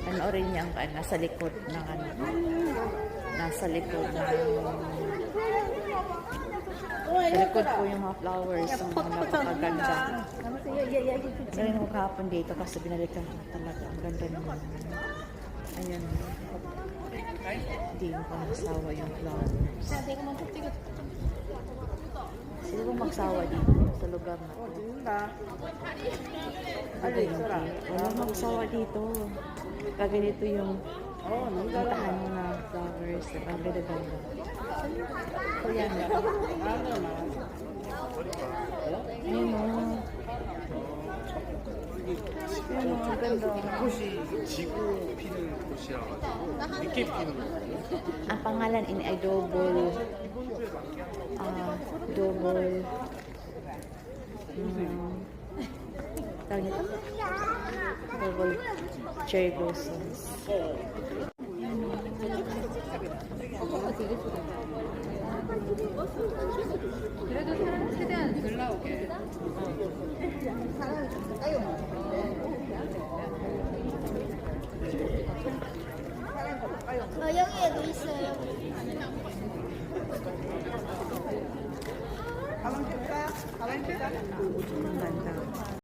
Panoorin niya ang nasa likod ng ano. Nasa likod ng... Sa likod po yung mga flowers. Ang mga napakaganda. Ngayon ko kahapon dito kasi binalikan ko talaga. Ang ganda naman. Ayan. Hindi mo pa magsawa yung flowers. Sino bang magsawa dito sa lugar na ito? Walang magsawa dito. Pag ganito yung puntahan mo na flowers. Ang ganda-ganda. Ayan. Ayun o. Ayun o, ang ganda. 꽃이 지고 피는 꽃이라 가지고 늦게 피는 거예요. Ang pangalan ay double tawag nito? Double cherry blossoms. 그래도 사람 최대한 덜 나오게. 여기에도 있어요. Ang ganda.